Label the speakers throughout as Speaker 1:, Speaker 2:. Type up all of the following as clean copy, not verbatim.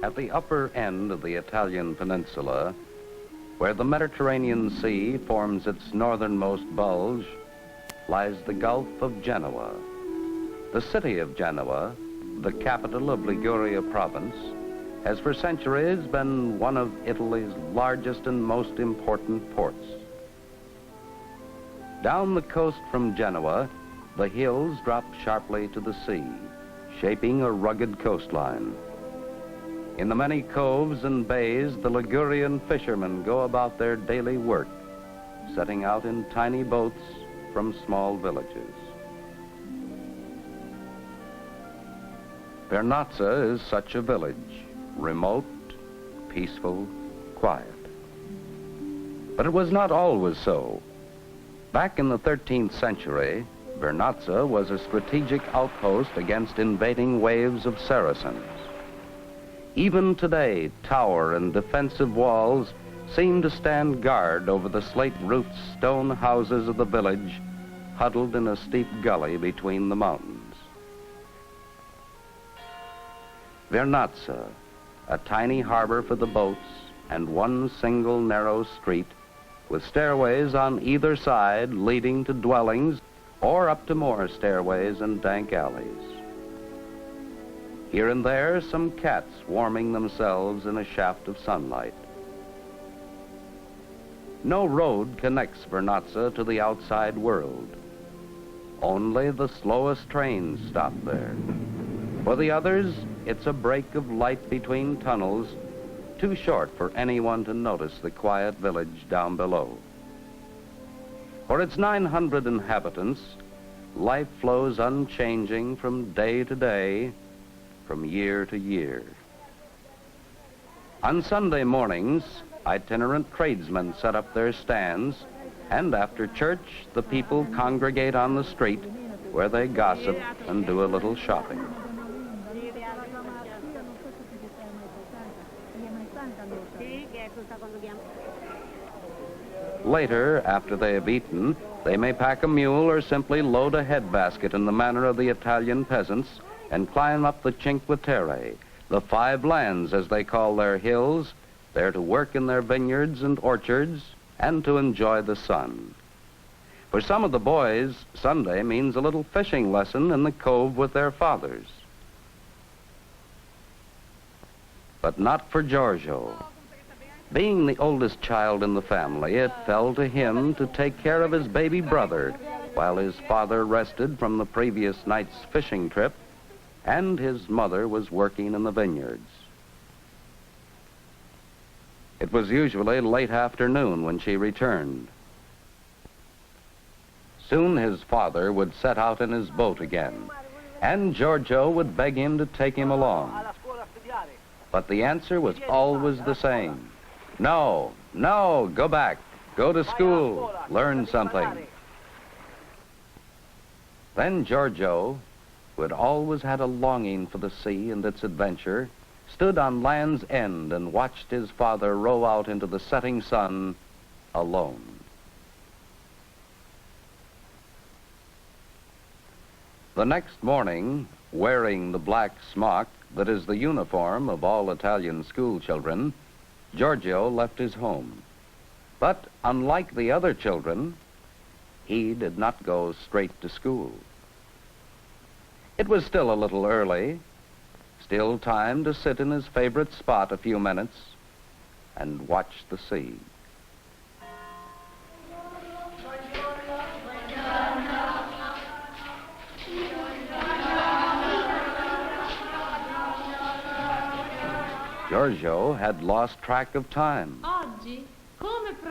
Speaker 1: At the upper end of the Italian peninsula, where the Mediterranean Sea forms its northernmost bulge, lies the Gulf of Genoa. The city of Genoa, the capital of Liguria province, has for centuries been one of Italy's largest and most important ports. Down the coast from Genoa, the hills drop sharply to the sea, shaping a rugged coastline. In the many coves and bays, the Ligurian fishermen go about their daily work, setting out in tiny boats from small villages. Vernazza is such a village, remote, peaceful, quiet. But it was not always so. Back in the 13th century, Vernazza was a strategic outpost against invading waves of Saracens. Even today, tower and defensive walls seem to stand guard over the slate-roofed stone houses of the village, huddled in a steep gully between the mountains. Vernazza, a tiny harbor for the boats and one single narrow street with stairways on either side leading to dwellings or up to more stairways and dank alleys. Here and there, some cats warming themselves in a shaft of sunlight. No road connects Vernazza to the outside world. Only the slowest trains stop there. For the others, it's a break of light between tunnels, too short for anyone to notice the quiet village down below. For its 900 inhabitants, life flows unchanging from day to day, from year to year. On Sunday mornings, itinerant tradesmen set up their stands, and after church, the people congregate on the street where they gossip and do a little shopping. Later, after they have eaten, they may pack a mule or simply load a head basket in the manner of the Italian peasants and climb up the Cinqueterre, the 5 lands as they call their hills, there to work in their vineyards and orchards and to enjoy the sun. For some of the boys, Sunday means a little fishing lesson in the cove with their fathers. But not for Giorgio. Being the oldest child in the family, it fell to him to take care of his baby brother while his father rested from the previous night's fishing trip and his mother was working in the vineyards. It was usually late afternoon when she returned. Soon his father would set out in his boat again, and Giorgio would beg him to take him along. But the answer was always the same. No, no, go back, go to school, learn something. Then Giorgio, who had always had a longing for the sea and its adventure, stood on Land's End and watched his father row out into the setting sun alone. The next morning, wearing the black smock that is the uniform of all Italian school children, Giorgio left his home. But unlike the other children, he did not go straight to school. It was still a little early, still time to sit in his favorite spot a few minutes and watch the sea. Giorgio had lost track of time,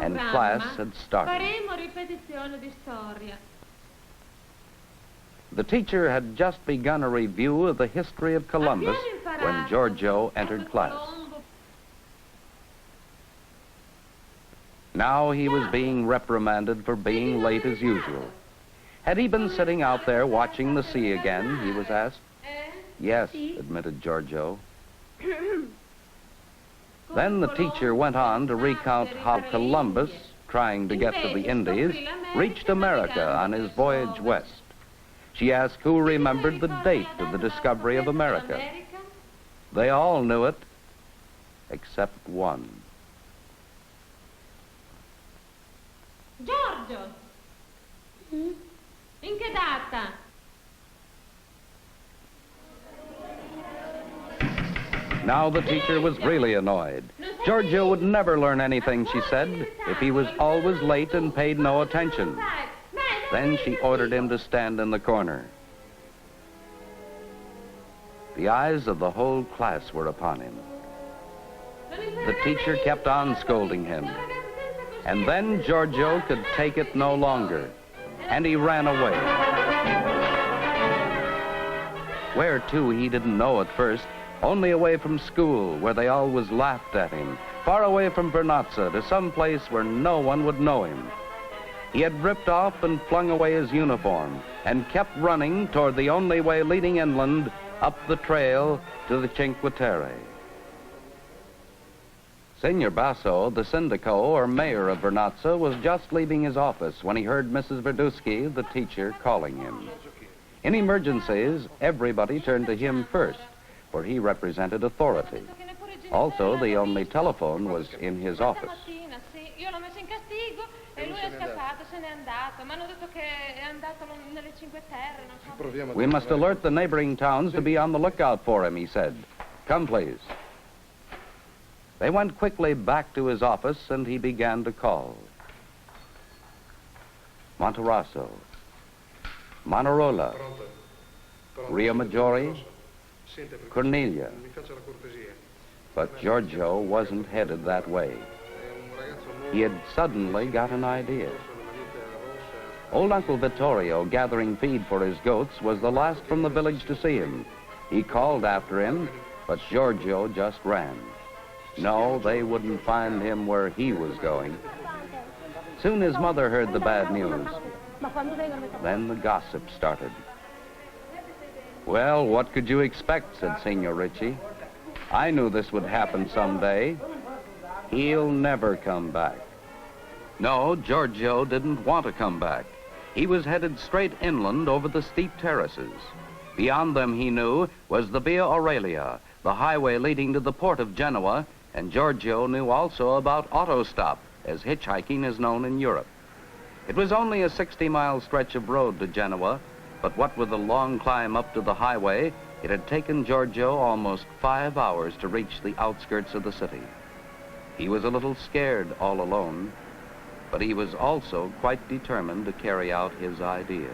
Speaker 1: and class had started. The teacher had just begun a review of the history of Columbus when Giorgio entered class. Now he was being reprimanded for being late as usual. Had he been sitting out there watching the sea again, he was asked. Yes, admitted Giorgio. Then the teacher went on to recount how Columbus, trying to get to the Indies, reached America on his voyage west. She asked who remembered the date of the discovery of America. They all knew it, except one.
Speaker 2: Giorgio! In che data?
Speaker 1: Now the teacher was really annoyed. Giorgio would never learn anything, she said, if he was always late and paid no attention. Then she ordered him to stand in the corner. The eyes of the whole class were upon him. The teacher kept on scolding him. And then Giorgio could take it no longer, and he ran away. Where to, he didn't know at first. Only away from school, where they always laughed at him. Far away from Vernazza, to some place where no one would know him. He had ripped off and flung away his uniform, and kept running toward the only way leading inland, up the trail to the Cinqueterre. Signor Basso, the syndico, or mayor of Vernazza, was just leaving his office when he heard Mrs. Verduschi, the teacher, calling him. In emergencies, everybody turned to him first, for he represented authority. Also, the only telephone was in his office. We must alert the neighboring towns to be on the lookout for him, he said. Come, please. They went quickly back to his office, and he began to call. Monterosso, Manarola, Rio Maggiore, Cornelia. But Giorgio wasn't headed that way. He had suddenly got an idea. Old Uncle Vittorio, gathering feed for his goats, was the last from the village to see him. He called after him, but Giorgio just ran. No, they wouldn't find him where he was going. Soon his mother heard the bad news. Then the gossip started. Well, what could you expect, said Signor Ricci. I knew this would happen someday. He'll never come back. No, Giorgio didn't want to come back. He was headed straight inland over the steep terraces. Beyond them, he knew, was the Via Aurelia, the highway leading to the port of Genoa, and Giorgio knew also about autostop, as hitchhiking is known in Europe. It was only a 60-mile stretch of road to Genoa, but what with the long climb up to the highway, it had taken Giorgio almost 5 hours to reach the outskirts of the city. He was a little scared all alone, but he was also quite determined to carry out his idea.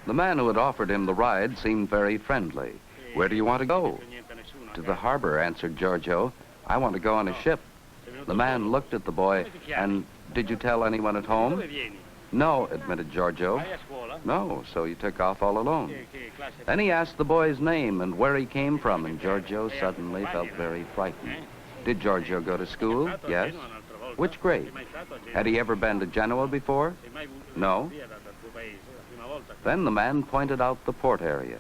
Speaker 1: The man who had offered him the ride seemed very friendly. Where do you want to go? To the harbor, answered Giorgio. I want to go on a ship. The man looked at the boy, and did you tell anyone at home? No, admitted Giorgio. No, so you took off all alone. Then he asked the boy's name and where he came from, and Giorgio suddenly felt very frightened. Did Giorgio go to school? Yes. Which grade? Had he ever been to Genoa before? No. Then the man pointed out the port area.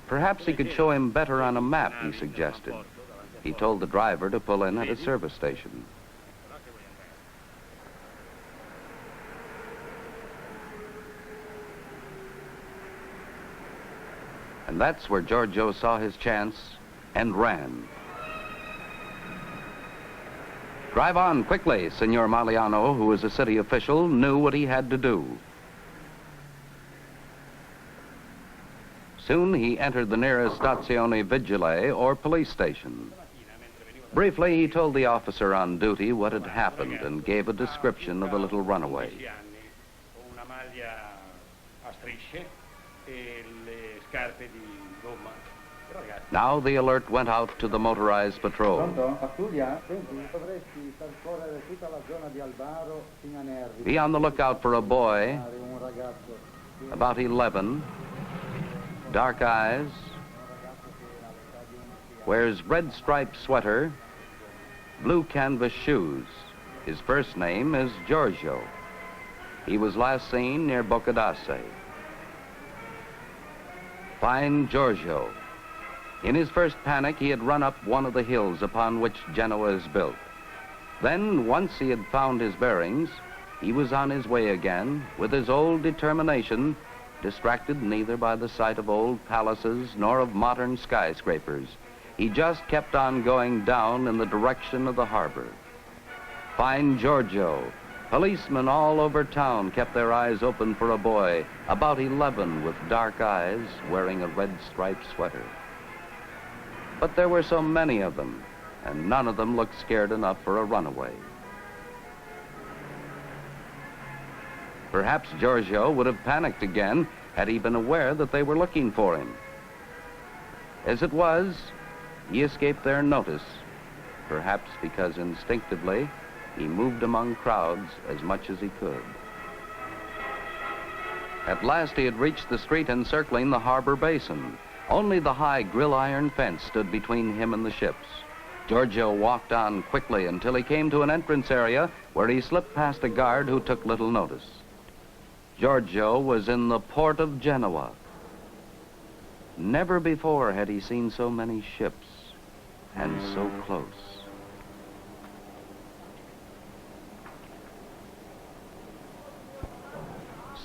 Speaker 1: Perhaps he could show him better on a map, he suggested. He told the driver to pull in at a service station. And that's where Giorgio saw his chance and ran. Drive on quickly, Signor Maliano, who was a city official, knew what he had to do. Soon he entered the nearest stazione vigile, or police station. Briefly, he told the officer on duty what had happened and gave a description of the little runaway. Now the alert went out to the motorized patrol. Be on the lookout for a boy, about 11, dark eyes, wears red striped sweater, blue canvas shoes. His first name is Giorgio. He was last seen near Boccadasse. Find Giorgio. In his first panic, he had run up one of the hills upon which Genoa is built. Then, once he had found his bearings, he was on his way again with his old determination, distracted neither by the sight of old palaces nor of modern skyscrapers. He just kept on going down in the direction of the harbor. Find Giorgio. Policemen all over town kept their eyes open for a boy, about 11, with dark eyes, wearing a red striped sweater. But there were so many of them, and none of them looked scared enough for a runaway. Perhaps Giorgio would have panicked again had he been aware that they were looking for him. As it was, he escaped their notice, perhaps because instinctively he moved among crowds as much as he could. At last he had reached the street encircling the harbor basin. Only the high grill iron fence stood between him and the ships. Giorgio walked on quickly until he came to an entrance area where he slipped past a guard who took little notice. Giorgio was in the port of Genoa. Never before had he seen so many ships, and so close.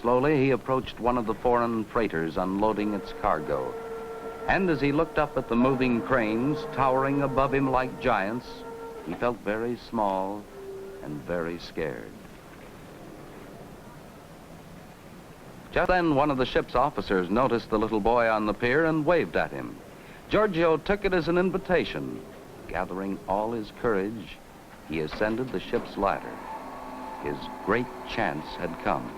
Speaker 1: Slowly he approached one of the foreign freighters unloading its cargo. And as he looked up at the moving cranes towering above him like giants, he felt very small and very scared. Just then, one of the ship's officers noticed the little boy on the pier and waved at him. Giorgio took it as an invitation. Gathering all his courage, he ascended the ship's ladder. His great chance had come.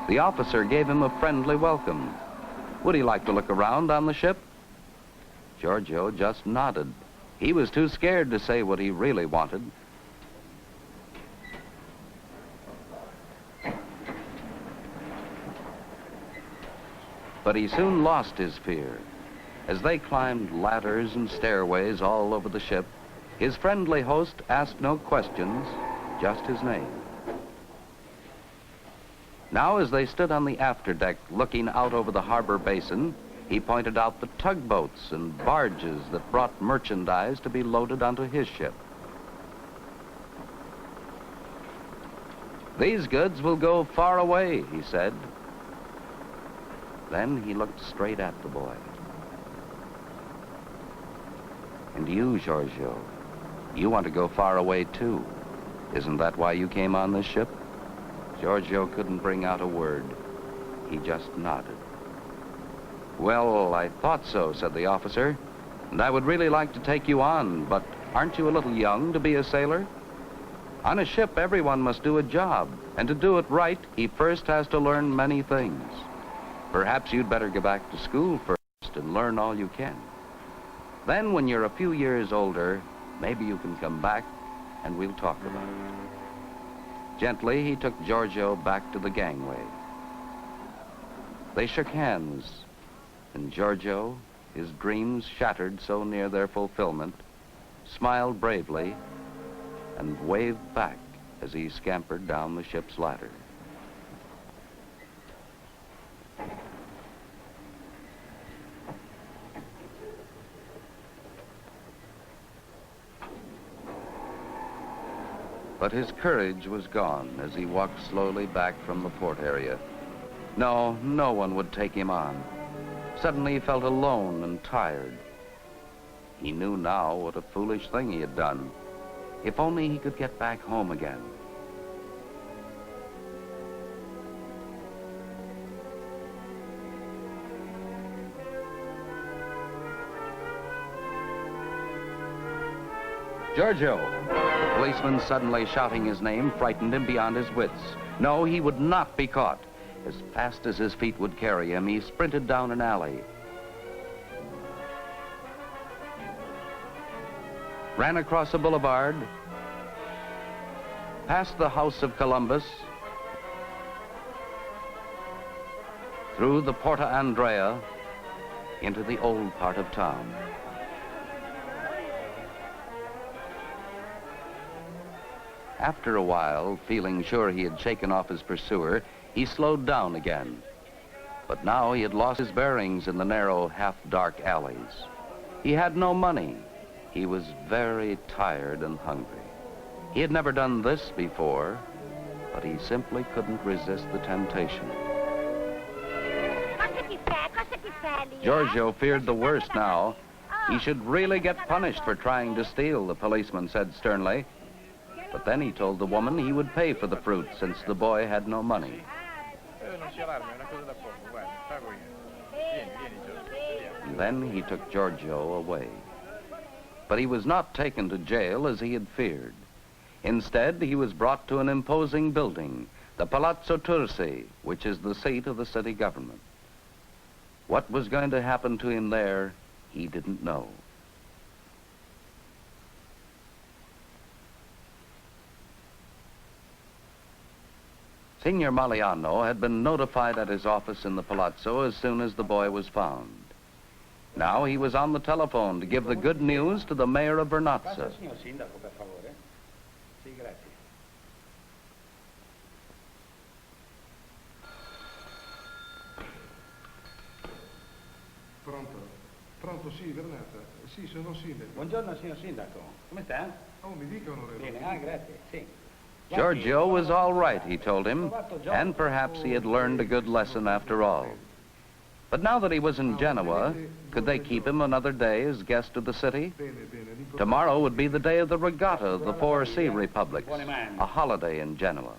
Speaker 1: The officer gave him a friendly welcome. Would he like to look around on the ship? Giorgio just nodded. He was too scared to say what he really wanted. But he soon lost his fear. As they climbed ladders and stairways all over the ship, his friendly host asked no questions, just his name. Now, as they stood on the afterdeck looking out over the harbor basin, he pointed out the tugboats and barges that brought merchandise to be loaded onto his ship. "These goods will go far away," he said. Then he looked straight at the boy. "And you, Giorgio, you want to go far away too. Isn't that why you came on this ship?" Giorgio couldn't bring out a word. He just nodded. "Well, I thought so," said the officer, "and I would really like to take you on, but aren't you a little young to be a sailor? On a ship, everyone must do a job, and to do it right, he first has to learn many things. Perhaps you'd better go back to school first and learn all you can. Then, when you're a few years older, maybe you can come back and we'll talk about it." Gently, he took Giorgio back to the gangway. They shook hands, and Giorgio, his dreams shattered so near their fulfillment, smiled bravely and waved back as he scampered down the ship's ladder. But his courage was gone as he walked slowly back from the port area. No one would take him on. Suddenly he felt alone and tired. He knew now what a foolish thing he had done. If only he could get back home again. "Giorgio!" The policeman, suddenly shouting his name, frightened him beyond his wits. No, he would not be caught. As fast as his feet would carry him, he sprinted down an alley. Ran across a boulevard, past the House of Columbus, through the Porta Andrea, into the old part of town. After a while, feeling sure he had shaken off his pursuer, he slowed down again. But now he had lost his bearings in the narrow, half-dark alleys. He had no money. He was very tired and hungry. He had never done this before, but he simply couldn't resist the temptation. Giorgio feared the worst now. He should really get punished for trying to steal, the policeman said sternly. But then he told the woman he would pay for the fruit since the boy had no money. And then he took Giorgio away. But he was not taken to jail as he had feared. Instead, he was brought to an imposing building, the Palazzo Tursi, which is the seat of the city government. What was going to happen to him there, he didn't know. Signor Maliano had been notified at his office in the Palazzo as soon as the boy was found. Now he was on the telephone to give the good news to the mayor of Vernazza.
Speaker 3: Pronto, sì, Vernazza. Sì, sono sindaco.
Speaker 4: Buongiorno, signor sindaco. Come sta?
Speaker 3: Oh, mi dica, onorevole.
Speaker 4: Bene, grazie, sì.
Speaker 1: Giorgio was all right, he told him, and perhaps he had learned a good lesson after all. But now that he was in Genoa, could they keep him another day as guest of the city? Tomorrow would be the day of the regatta of the four sea republics, a holiday in Genoa.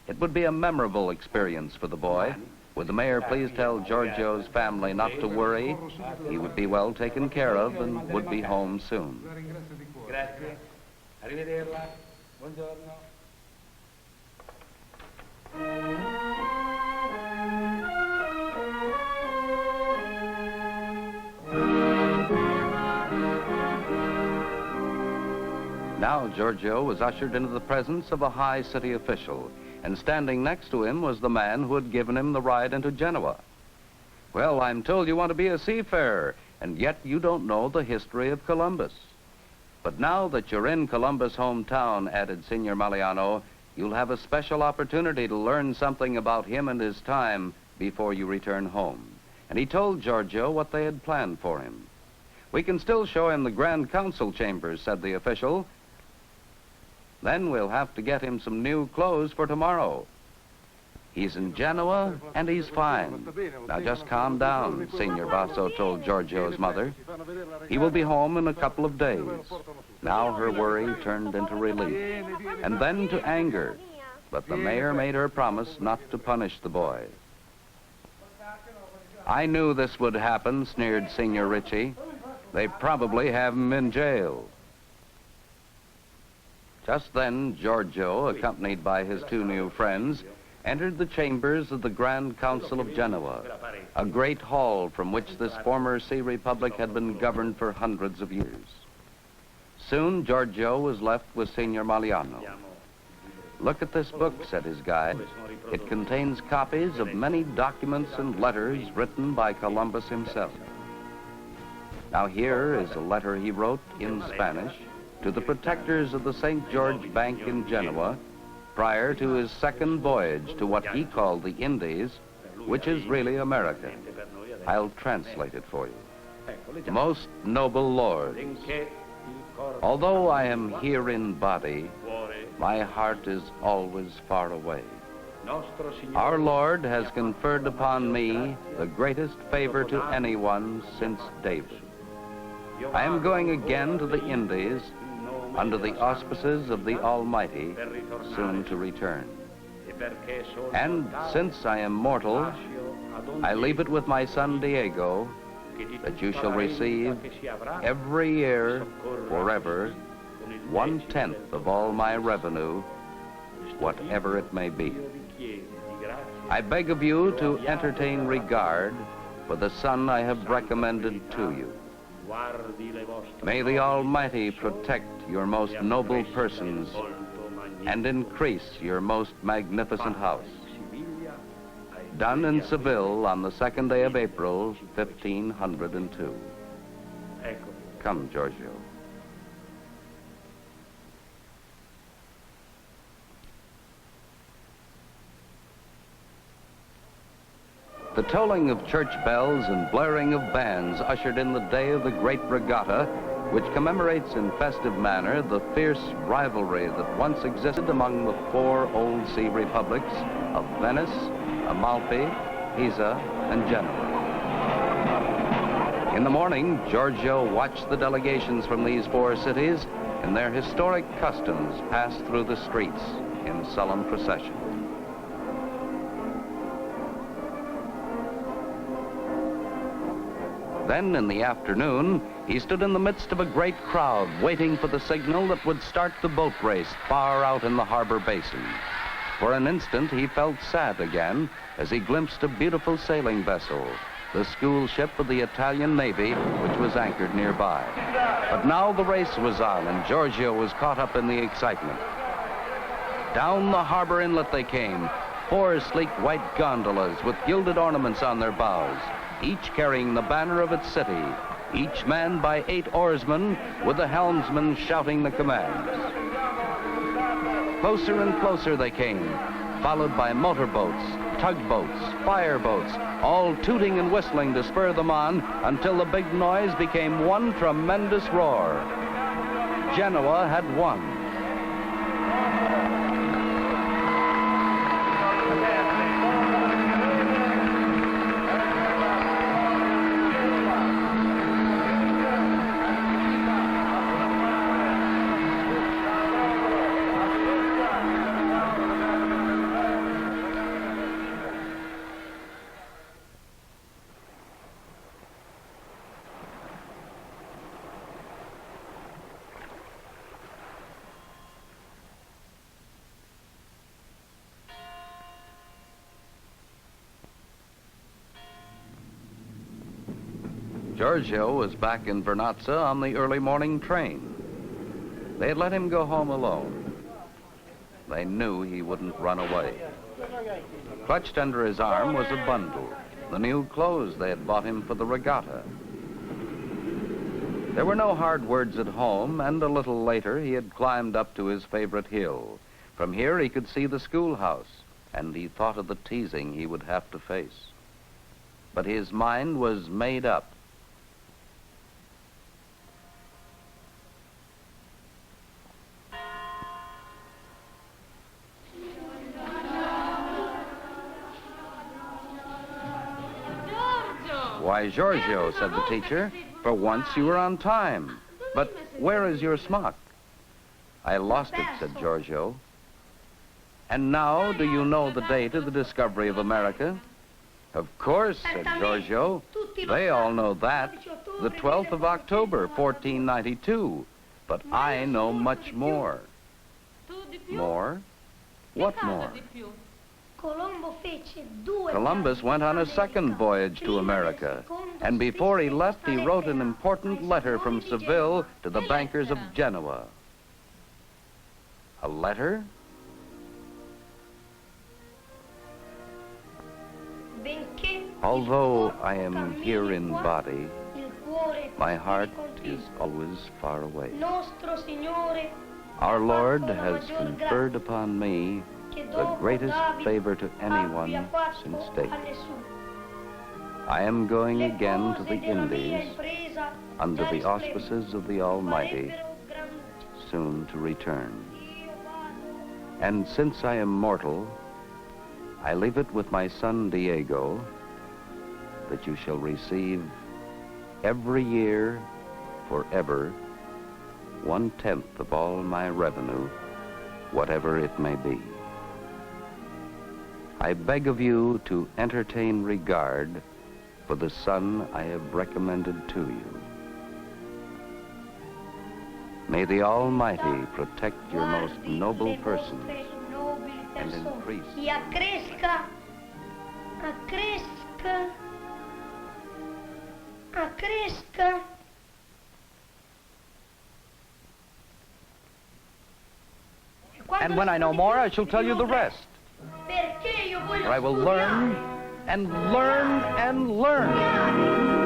Speaker 1: It would be a memorable experience for the boy. Would the mayor please tell Giorgio's family not to worry? He would be well taken care of and would be home soon.
Speaker 4: Grazie. Arrivederla. Buongiorno.
Speaker 1: Now Giorgio was ushered into the presence of a high city official, and standing next to him was the man who had given him the ride into Genoa. Well, I'm told you want to be a seafarer, and yet you don't know the history of Columbus. But now that you're in Columbus' hometown, added Signor Maliano, you'll have a special opportunity to learn something about him and his time before you return home. And he told Giorgio what they had planned for him. We can still show him the Grand Council chambers, said the official. Then we'll have to get him some new clothes for tomorrow. He's in Genoa, and he's fine. Now just calm down, Signor Basso told Giorgio's mother. He will be home in a couple of days. Now her worry turned into relief, and then to anger. But the mayor made her promise not to punish the boy. I knew this would happen, sneered Signor Ricci. They probably have him in jail. Just then, Giorgio, accompanied by his two new friends, entered the chambers of the Grand Council of Genoa, a great hall from which this former sea republic had been governed for hundreds of years. Soon, Giorgio was left with Signor Maliano. Look at this book, said his guide. It contains copies of many documents and letters written by Columbus himself. Now here is a letter he wrote in Spanish to the protectors of the St. George Bank in Genoa prior to his second voyage to what he called the Indies, which is really America. I'll translate it for you. Most noble lords, although I am here in body, my heart is always far away. Our Lord has conferred upon me the greatest favor to anyone since David. I am going again to the Indies under the auspices of the Almighty, soon to return. And since I am mortal, I leave it with my son Diego that you shall receive every year, forever, 1/10 of all my revenue, whatever it may be. I beg of you to entertain regard for the son I have recommended to you. May the Almighty protect your most noble persons and increase your most magnificent house. Done in Seville on the 2nd day of April, 1502. Come, Giorgio. The tolling of church bells and blaring of bands ushered in the day of the Great Regatta, which commemorates in festive manner the fierce rivalry that once existed among the four old sea republics of Venice, Amalfi, Pisa, and Genoa. In the morning, Giorgio watched the delegations from these four cities and their historic customs pass through the streets in solemn procession. Then, in the afternoon, he stood in the midst of a great crowd waiting for the signal that would start the boat race far out in the harbor basin. For an instant, he felt sad again as he glimpsed a beautiful sailing vessel, the school ship of the Italian Navy, which was anchored nearby. But now the race was on, and Giorgio was caught up in the excitement. Down the harbor inlet they came, four sleek white gondolas with gilded ornaments on their bows, each carrying the banner of its city, each manned by 8 oarsmen, with the helmsman shouting the commands. Closer and closer they came, followed by motorboats, tugboats, fireboats, all tooting and whistling to spur them on until the big noise became one tremendous roar. Genoa had won. Giorgio was back in Vernazza on the early morning train. They had let him go home alone. They knew he wouldn't run away. Clutched under his arm was a bundle, the new clothes they had bought him for the regatta. There were no hard words at home, and a little later he had climbed up to his favorite hill. From here he could see the schoolhouse, and he thought of the teasing he would have to face. But his mind was made up. Why, Giorgio, said the teacher, for once you were on time. But where is your smock? I lost it, said Giorgio. And now, do you know the date of the discovery of America? Of course, said Giorgio. They all know that, the 12th of October, 1492. But I know much more. More? What more? Columbus went on a second voyage to America, and before he left, he wrote an important letter from Seville to the bankers of Genoa. A letter? Although I am here in body, my heart is always far away. Our Lord has conferred upon me the greatest favor to anyone since day. I am going again to the Indies under the auspices of the Almighty, soon to return. And since I am mortal, I leave it with my son Diego that you shall receive every year forever 1/10 of all my revenue, whatever it may be. I beg of you to entertain regard for the son I have recommended to you. May the Almighty protect your most noble persons and increase. And when I know more, I shall tell you the rest. For I will learn and learn and learn.